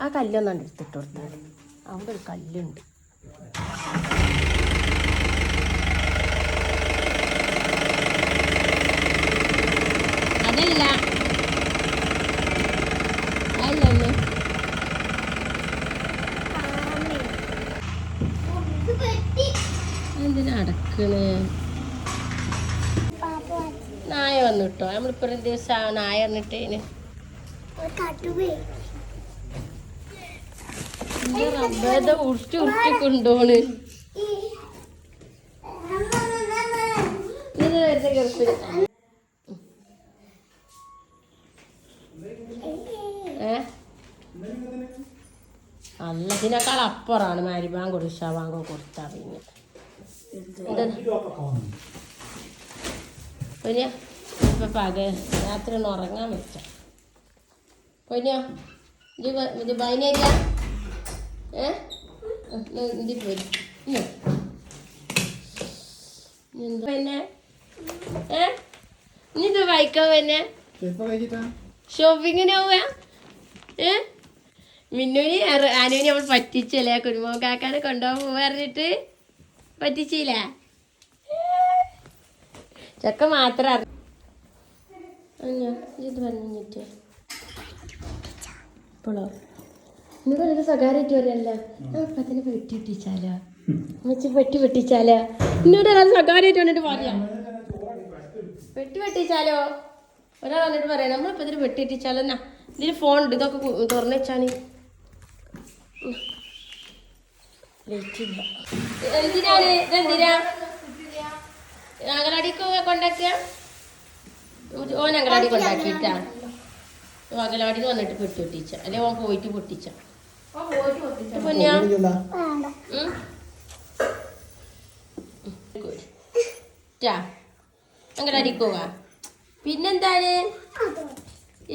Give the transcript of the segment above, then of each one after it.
ആ കല്ലൊന്നാണ്ട് എടുത്തിട്ട് കൊടുത്താൽ അവിടെ ഒരു കല്ലുണ്ട്. അതല്ല അല്ലല്ലേ എന്തിനാ അടക്കണേ? നായ വന്നിട്ടോ? നമ്മളിപ്പോ ഒരു ദിവസം നായ വന്നിട്ടേന് റബ്ബേത ഉരുട്ടി ഉരുട്ടി കൊണ്ടോണ്. ഇത് വരുന്ന ഗൾഫിൽ അല്ലതിനേക്കാൾ അപ്പുറമാണ് മരിബാൻ കൊടുത്ത വാങ്ങോ കൊടുത്താ. പിന്നെ ഇപ്പൊ രാത്രി ഒന്ന് ഉറങ്ങാൻ വെച്ച പൊന്നോ ഇത് ബൈനേരിയ പിന്നെ ഇത് വായിക്കാൻ പിന്നെ ഷോപ്പിങ്ങിന് പോവാ. മിന്നുവിന് അനുവിന് നമ്മൾ പറ്റിച്ചല്ലേ? കുരുമോ കാക്കാനെ കൊണ്ടുപോകാൻ പോവാറിഞ്ഞിട്ട് പറ്റിച്ചില്ല. ചക്ക മാത്രം ഇത് പറഞ്ഞിട്ട് ഇപ്പോഴോ ഇന്ന് വളരെ സ്വകാര്യമായിട്ട് പറയല്ല. അപ്പത്തിന് പെട്ടി പൊട്ടിച്ചാലോ? അമ്മച്ചി പെട്ടി പൊട്ടിച്ചാലോ? എന്നോട് ഒരാൾ സ്വകാര്യമായിട്ട് വന്നിട്ട് പറയാം പെട്ടി പൊട്ടിച്ചാലോ? ഒരാൾ വന്നിട്ട് പറയാം നമ്മളിപ്പോൾ ഇതിന് പെട്ടി പൊട്ടിച്ചാലോ? എന്നാ ഇതിന് ഫോൺ ഉണ്ട്, ഇതൊക്കെ തുറന്നു വെച്ചാണ്. എന്തിനാണ് ഇതെന്തിനാ അങ്കലാടിക്ക് കൊണ്ടാക്കുക? ഓൻ അങ്കലാടി കൊണ്ടാക്കിയിട്ടാ അങ്കലാടിന് വന്നിട്ട് പെട്ടി പൊട്ടിച്ച അല്ലെ ഓൻ പോയിട്ട് പൊട്ടിച്ച അങ്കലാടിക്ക് പോവാ. പിന്നെന്താണ്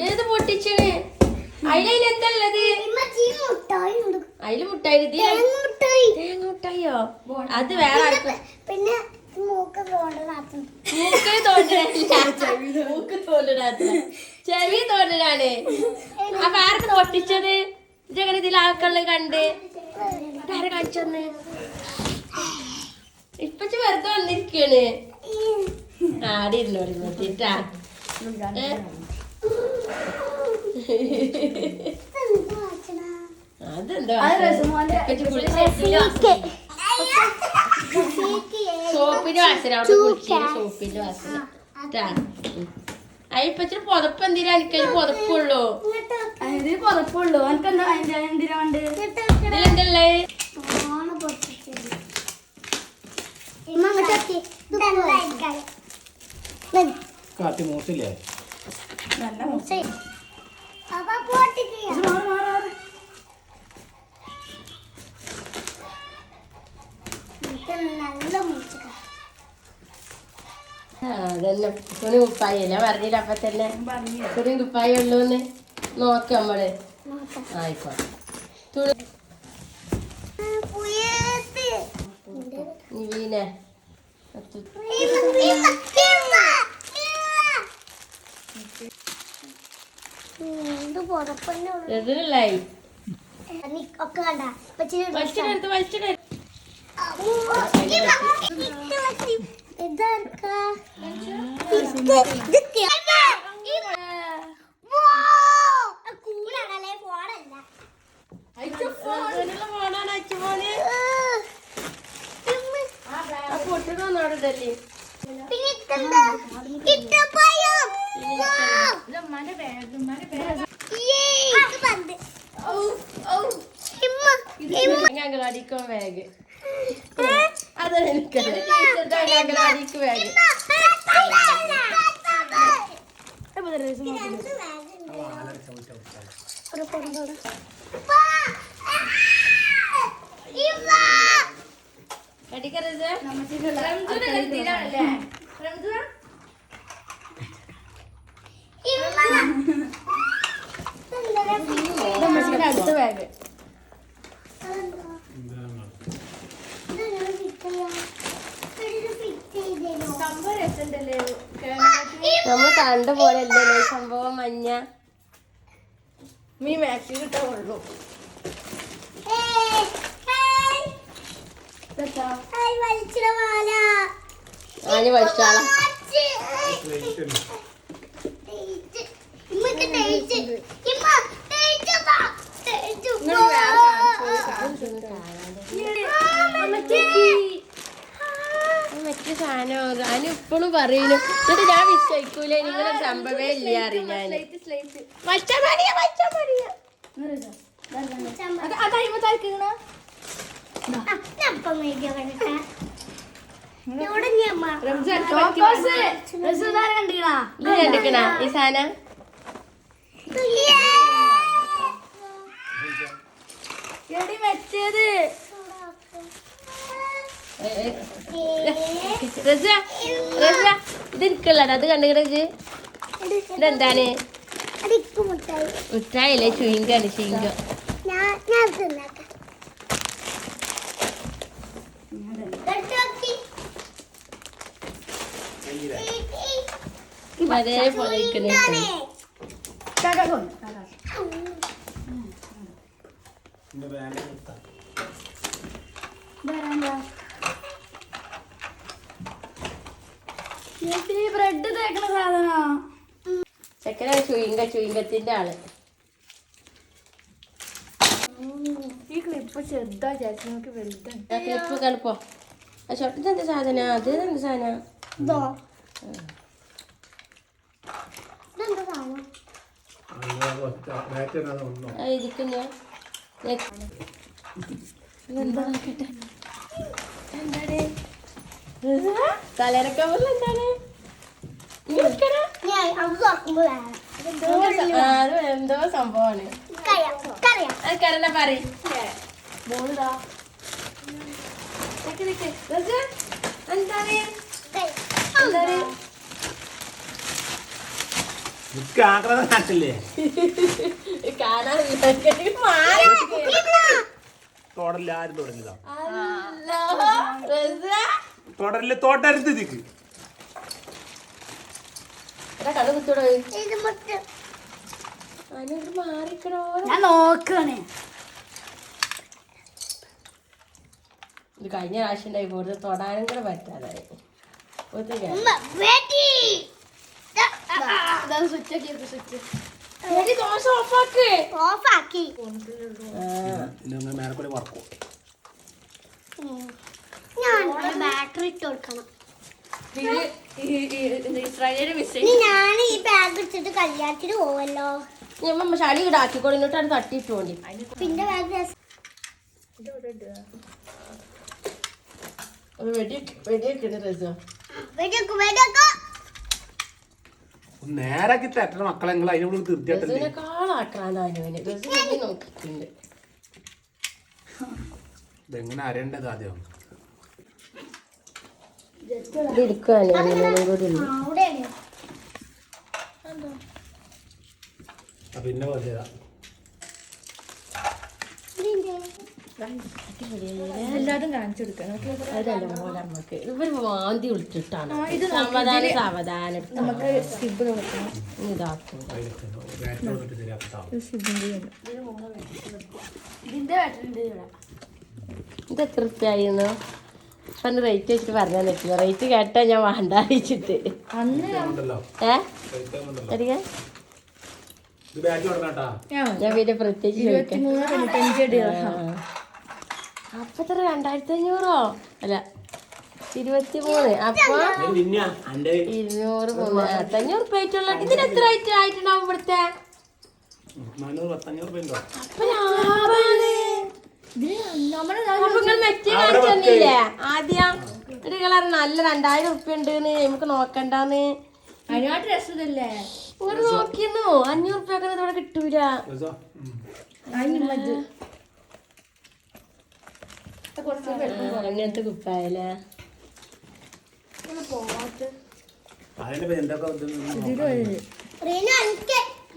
ഏത് പൊട്ടിച്ചണ്? അതിലെന്തല്ലത്? അതില് മുട്ടായി തേങ്ങുട്ടായോ? അത് വേറെ പിന്നെ മൂക്ക് തോണ്ടണ ചെവി തോണ്ടനാണ്. അപ്പൊ ആർക്ക് പൊട്ടിച്ചത്? ഇതെങ്ങനെ ഇതിൽ ആൾക്കുള്ള കണ്ട് ആരെ കാണിച്ചെന്ന്? ഇപ്പൊ വെറുതെ വന്നിരിക്കാണ്. ആടെ ഇരുന്നോടി നോക്കിട്ടാ. അതെന്താ സോപ്പിന്റെ വാസന? സോപ്പിന്റെ വാസന അയിപ്പച്ചിരി പുതപ്പ് എന്തിനാ? എനിക്കതിന് പുതപ്പുള്ളൂ. പുതപ്പുള്ളൂ ഇതിലെന്തല്ലേ? കാട്ടി മൂത്തില്ലേ? നല്ല മൂച്ച അതന്നെ ഒരു കുപ്പായല്ലേ പറഞ്ഞില്ല? അപ്പൊ തന്നെ ഒരു കുപ്പായ ഉള്ളൂന്ന് നോക്ക നമ്മള്. ആയിക്കോട്ടെ വീനെ എതിരല്ലായി പൊട്ടണോടല്ലേ? അങ്കലാടിക്കോ ബാഗ് അതാണ് എനിക്കറിയാം. അങ്കലാടിക്ക് ബാഗ് കടിക്കരുത്. അടുത്ത ബാഗ് നമ്മൾ കണ്ട പോലെ അല്ലല്ലോ ഈ സംഭവം മഞ്ഞ. മീ മാക്സി കിട്ടാ ഉള്ളൂ. ആഞ്ഞ് വലിച്ചാളാ. മറ്റു സാധനം ഞാൻ ഇപ്പോഴും പറയുന്നു. എന്നിട്ട് ഞാൻ വിശ്വസിക്കൂല നിങ്ങളെ സംഭവേ ഇല്ല അറിയാൻ. കണ്ടിക്കണ ഈ സാധനം വെച്ചത് ഇത് എനിക്കുള്ളതാ. അത് കണ്ടുകിടക്ക്. ഇതെന്താണ്? മുട്ടായില്ലേ? ചുയിങ്കാണ്. ചുയിങ്ക അതേപോലെ ബ്രെഡ് തേക്കണ സാധന ചെക്കനാണ് ചുയിങ്കത്തിന്റെ ആള്. ഈ ക്ലിപ്പ് ചെറുതാ ചേച്ചി, നമുക്ക് വലുതാണ്. ക്ലിപ്പ് കളിപ്പോ. ആ ഷർട്ടിന്റെ എന്താ സാധന? അത് എന്ത് സാധന? ഇരിക്കുന്ന തലരക്കവറിൽ എന്താണ്? അത് എന്തോ സംഭവമാണ്. കരണ്ട പറയും. എന്താണ്? തോട്ടരുത് കട കുത്തോടോ മാറിക്കണോ? ഞാൻ നോക്കണേ. ഇത് കഴിഞ്ഞ പ്രാവശ്യം ഉണ്ടായി കൂടുതൽ തൊടാനും കൂടെ പറ്റാതായി. ബാറ്ററി ഇട്ട് കൊടുക്കണം. ഞാൻ ഈ ബാഗ് എടുത്തിട്ട് കല്യാണത്തിന് പോവല്ലോ. ഞമ്മ ചളി ഇവിടെ ആക്കിക്കൊണ്ടിട്ടാണ് തട്ടിട്ടോണ്ടി. പിന്നെ ബാഗ് നേരാക്കി തട്ടണ മക്കളെ നിങ്ങൾ അതിനോട് തീർച്ചയായിട്ടും നോക്കിട്ടുണ്ട്. ഇതെങ്ങനെ അറിയേണ്ടത് ആദ്യം പിന്നെ എല്ലാതും കാണിച്ചു കൊടുക്കണം. നമുക്ക് ഇവര് വാന്തി വിളിച്ചിട്ടാണ്. സാവധാനം സാവധാനം നമുക്ക് സ്കിബ് കൊടുക്കണം. ഇതാക്കും. ഇതിന്റെ ബാറ്ററി ഉണ്ട് ഇവിടെ. ഇത് എത്ര റുപ്യായിരുന്നു? അപ്പൊ റേറ്റ് വെച്ചിട്ട് പറഞ്ഞാൽ പറ്റില്ല. റേറ്റ് കേട്ടാ ഞാൻ വേണ്ട വെച്ചിട്ട്. ഞാൻ പിന്നെ പ്രത്യേകിച്ച് അപ്പൊ എത്ര 2500 അല്ല 23. അപ്പൊ 200 500 റുപ്യ ആയിട്ടുള്ള. ഇതിന് എത്ര റേറ്റ് ആയിട്ടുണ്ടാവും ഇവിടുത്തെ? അപ്പൊ ലാഭാണ്. മെറ്റേ കാണിച്ചല്ലേ ആദ്യം? ഒരു കളർ നല്ല 2000 റുപ്യ ഉണ്ട് നമുക്ക് നോക്കണ്ടെന്ന്. അതിനായിട്ട് രസമല്ലേ ഇങ്ങോട്ട് നോക്കിയിരുന്നു. 500 റുപ്യ ഇവിടെ കിട്ടൂല. അങ്ങനത്തെ കുപ്പായല്ലേ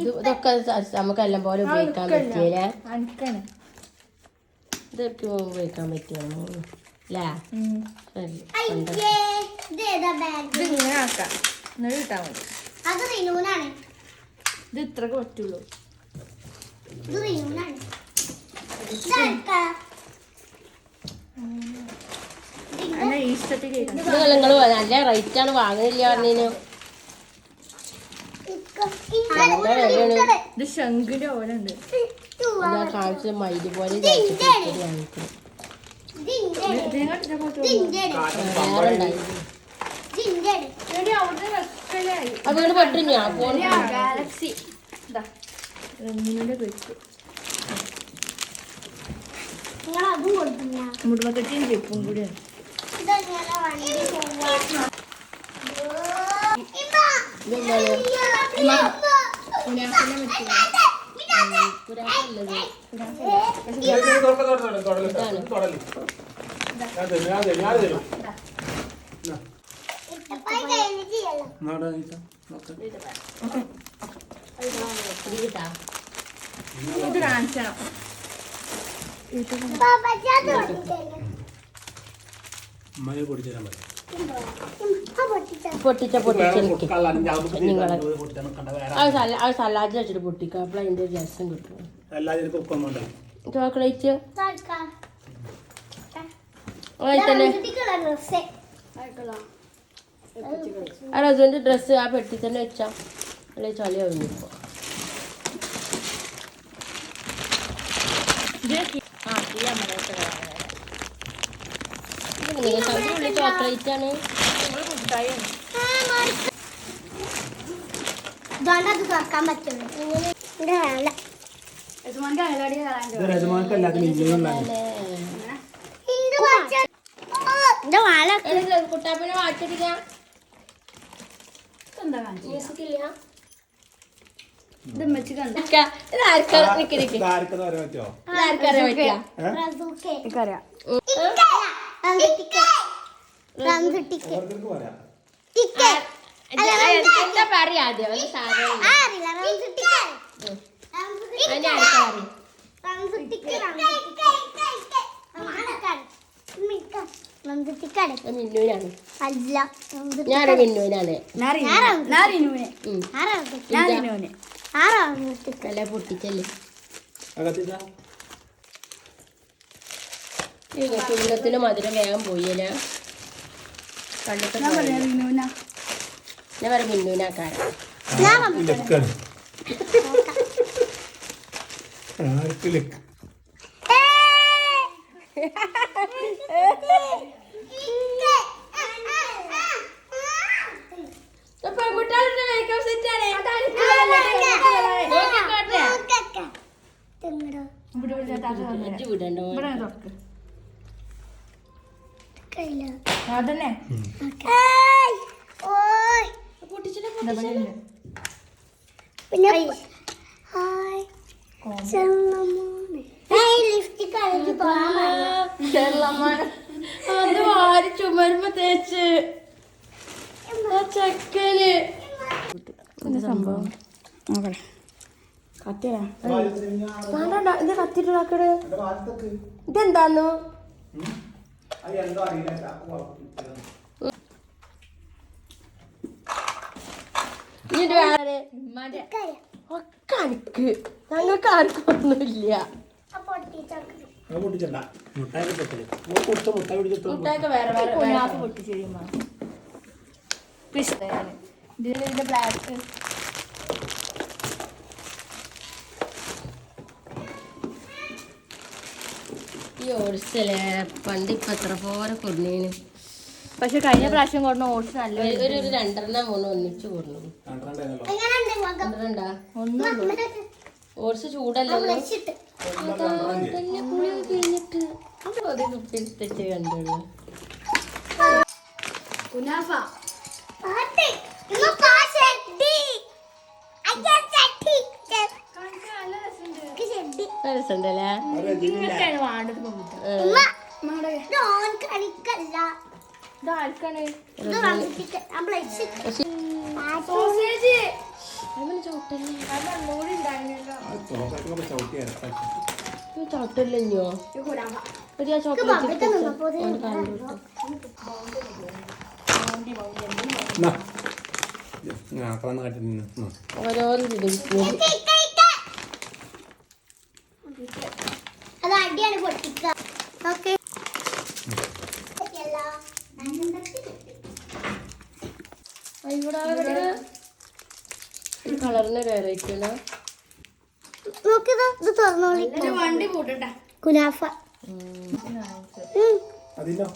ഇതൊക്കെ നമുക്ക് എല്ലാം പോലെ ഉപയോഗിക്കാൻ പറ്റിയല്ലേ? ഇതൊക്കെ ഉപയോഗിക്കാൻ പറ്റിയ അല്ലേ? ഇത് ഇങ്ങനെ ആക്കാം എന്നിട്ട് ഇട്ടാ മതി. അത് റിനൂനാണ്. ഇത് ഇത്രക്ക് പറ്റുള്ളൂ. ഇത് റിനൂനാണ്. ഇതാർക്കാ? എന്നെ ഇഷ്ടത്തിൽ നിങ്ങൾ നല്ല റേറ്റ് ആണ് വാങ്ങുന്നില്ല പറഞ്ഞതിന്. ഇത് ശംഖിന്റെ പോലെ ഉണ്ട്. ഞാൻ കാണിച്ചത് മൈദ പോലെ വാങ്ങിക്കണം. വേറെ ഉണ്ടായിരുന്നു അത് വീട് പെട്ടു ഞാൻ ഗാലക്സി റെമിനിന്റെ വെച്ച് അതും കൊടുത്തില്ല. മുടുമക്കട്ടിയും ചെപ്പും കൂടിയാണ്. ഇതെങ്ങനെ വണ്ടി പോവാ? ഇത് കാണിച്ചണം. പൊട്ടിച്ച അത് സലാഡ് വെച്ചിട്ട് പൊട്ടിക്കുക അപ്പോൾ അതിൻ്റെ ഒരു രസം കിട്ടും. ചോക്ലേറ്റ് ആ റസൂൻ്റെ ഡ്രസ്സ് ആ പെട്ടി തന്നെ വെച്ചാ അല്ലെ ചളിയാവുന്നു. ഇപ്പോൾ ചോക്ലേറ്റ് ആണ്. ഇതുകൊണ്ടത് തുറക്കാൻ പറ്റുള്ളൂ. ഇവിടെ വേണ്ട. കുട്ടാപ്പിനെ വായിച്ചിട്ടില്ല. മ്യൂസിക്കില്ല. എന്താ പറയാ ആദ്യം മിന്നൂനാണ്. ഞാനാ മിന്നൂനാണ്. നല്ല പൊട്ടിച്ചല്ലേ ചുണ്ടത്തിന് മധുരം വേഗം പോയില്ല. കണ്ടിട്ട് ഞാൻ പറയാം മിന്നൂനാക്കാരാ. പെൺകുട്ടികളുടെ മേക്കപ്പ് സെറ്റാണ്. വിടണ്ടോ അതന്നെ അത് വാരി ചുമരുമ്പോ തേച്ച് ചെക്കന് സംഭവം കത്തിയാ ഇത് കത്തിട്ടുണ്ടാക്കട്. ഇതെന്താന്നു ഒക്കെ അനക്ക് ഞങ്ങൾക്ക് ആർക്കും ഒന്നുമില്ല. മുട്ടായൊക്കെ വേറെ വേറെ പൊട്ടിച്ചെരിയുമ്പോ ഇതിന്റെ ബ്ലാക്ക് ഈ ഓട്സല്ലേ പണ്ട് ഇപ്പൊ എത്ര പോലെ കൊടുന്നേന്. പക്ഷെ കഴിഞ്ഞ പ്രാവശ്യം കൊടുന്ന ഓട്സ് നല്ല ഒരു 2-3 ഒന്നിച്ച് കൊടുന്നു. രണ്ടാ ഓട്സ് ചൂടല്ലോ കഴിഞ്ഞിട്ട് കുപ്പിച്ച് കണ്ടുള്ളൂ. രസമുണ്ടല്ലേ ചവിട്ടില്ലോ ഒരു ചോക്ലേറ്റ് ആക്കളെന്ന് കാട്ടി ഓരോന്ന് അത് അടിയാണ് പൊട്ടിക്ക. ഓക്കെ കളറിന് വെറൈറ്റി നോക്കിയതോ ഇത് തുറന്നോളി. വണ്ടി കൂട്ടട്ടെ. കുനാഫ അതില്ലോ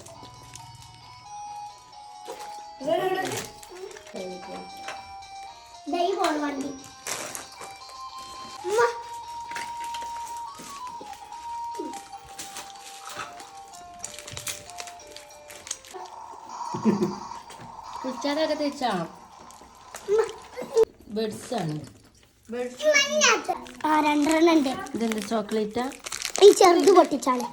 ദൈ പോണ വണ്ടി. ഉമ്മ. കുച്ചാനൊക്കെ തെച്ചാ ബെഡ്സ് ആണ്. മഞ്ഞാത്ത. ആ 2 ഉണ്ട്. ഇതെന്താ ചോക്ലേറ്റാ? ഈ ചെറുത് പൊട്ടിച്ചാണ്.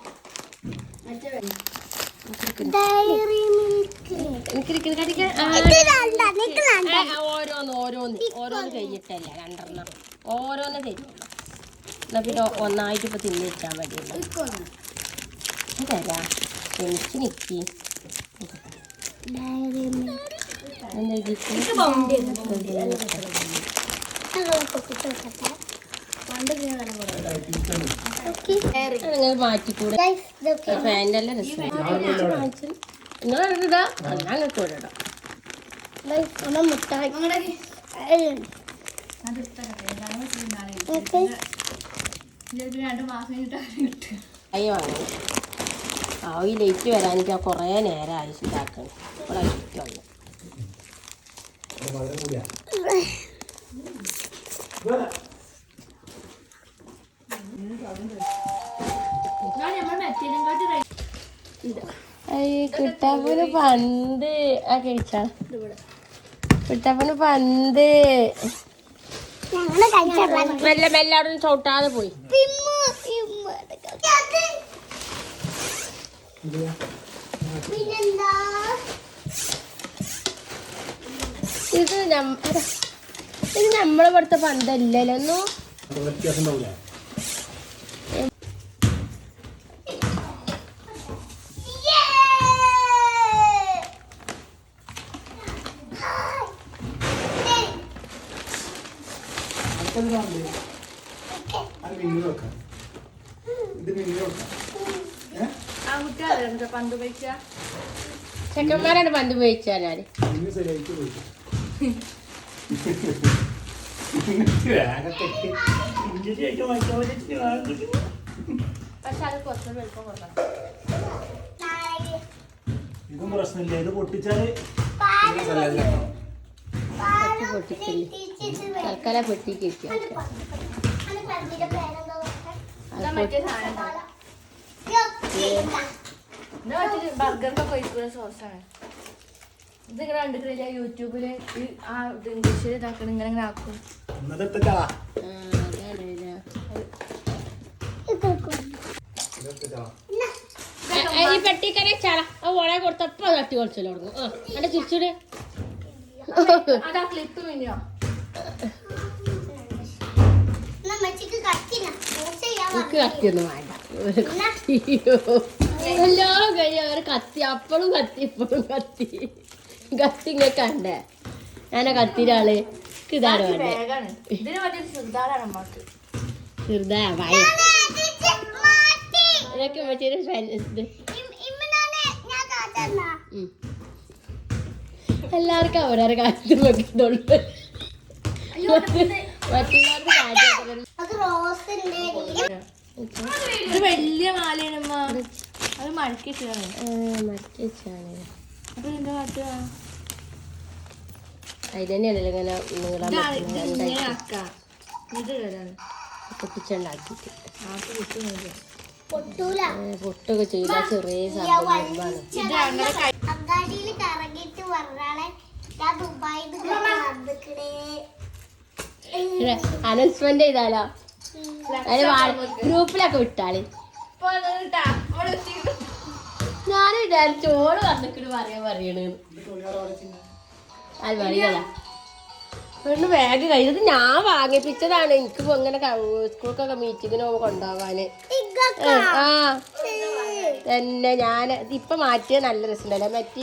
Diary milk. ഓരോന്ന് കഴിഞ്ഞിട്ടല്ല 2 ഓരോന്ന് തരുള്ളൂ. എന്നാ പിന്നെ ഒന്നായിട്ട് ഇപ്പൊ തിന്നു വെച്ചാൽ മതിയല്ലോ. അതല്ല എനിക്ക് നിക്കി ഡയറി മിൽക്ക്. മാറ്റിക്കൂടെ? ഫാൻ്റെ എല്ലാം രസം. നിങ്ങളിടാ ഞങ്ങൾക്ക് ഇവിടെ ഇടാം. മുട്ടായി അയ്യോ വാങ്ങി ഈ ലൈറ്റ് വരാനിട്ട് കുറേ നേരം ആവശ്യമാക്കണം. ഇവിടെ ലൈറ്റ് വന്നു. കുട്ടാപ്പന് പന്ത് ആ കഴിച്ചാ കുട്ടാപ്പന് പന്ത് മെല്ലെ മെല്ലെ അവിടെ ചവിട്ടാതെ പോയി. ഇത് നമ്മളെ ഇവിടുത്തെ പന്തല്ലല്ലോ ഒന്നും. പന്ത് ഉപയോഗിച്ച ചെക്കന്മാരാണ് പന്ത് ഉപയോഗിച്ചാല്. പക്ഷെ അത് കുറച്ചുകൂടി എളുപ്പം കൊടുക്കണം. ഇതും പ്രശ്നമില്ല. ഇത് പൊട്ടിച്ചാല് പൊട്ടിക്കില്ല. തൽക്കാലം പൊട്ടിക്ക് ബർഗറിനൊക്കെ ഒഴിക്കുന്ന സോസാണ്. ഇതിങ്ങനെ കണ്ടിട്ടില്ല യൂട്യൂബില് ആ ഇംഗ്ലീഷിൽ ഇതാക്കണം. ഇങ്ങനെ ആക്കും. ഈ പെട്ടിക്കനെ ചാള ഓളെ കൊടുത്തപ്പോ തട്ടി കൊളിച്ചല്ലോ തുടങ്ങും. എന്റെ ചിരിച്ചൂടെ അതാ ക്ലിപ്പ് മിനിയോ എനിക്ക് കത്തിയൊന്നും വേണ്ട. എല്ലാ കഴിയും അവര് കത്തി അപ്പളും കത്തി ഇപ്പഴും കത്തി കത്തി ഇങ്ങനെ കണ്ടേ. ഞാനാ കത്തിരാള് ഇതാണ് വേണ്ടേ. ഇതിന് മറ്റൊരു ചെറുതാടാണ് അമ്മക്ക്. ചെറുതാ വായ ഇതൊക്കെ മറ്റൊരു എല്ലാവർക്കും അവരവരെ കാറ്റ് നോക്കിയിട്ടുള്ളു. മറ്റുള്ളവർക്ക് കാറ്റ് ഇത് വലിയ മാലയാണ് അമ്മ. അത് മടക്കി വെച്ചതാണ്. മടക്കി വെച്ചാണ്. അപ്പൊ ഇതിന്റെ കാറ്റ് അതിൽ തന്നെയാണല്ലോ ഇങ്ങനെ ഇങ്ങനെ ആക്കാം. ഇത് ഇടാണ് പൊട്ടിച്ചുണ്ടാക്കിയിട്ട് ആക്ക് കിട്ടുന്നില്ല. പൊട്ടൊക്കെ ചെയ്ത ചെറിയ സംഭവമാണ്. ഇത് അങ്ങനെ അങ്ങാടിയിൽ കറങ്ങിട്ട് പറഞ്ഞാളെ ഞാൻ ദുബായിൽ അനൗൺസ്മെന്റ് ചെയ്താലോ? ഗ്രൂപ്പിലൊക്കെ വിട്ടാളി. ഞാൻ വിചാരിച്ചു ഓള് വന്നിട്ട് പറയണേന്ന്. അത് പറയല പെണ്ണ് ബാഗ് കഴിഞ്ഞത് ഞാൻ വാങ്ങിപ്പിച്ചതാണ്. എനിക്ക് ഇങ്ങനെ സ്കൂൾക്കൊക്കെ മീറ്റിങ്ങിന് കൊണ്ടുപോകാന്. ആ തന്നെ ഞാൻ ഇപ്പൊ മാറ്റിയ നല്ല രസമുണ്ടല്ലോ. മറ്റേ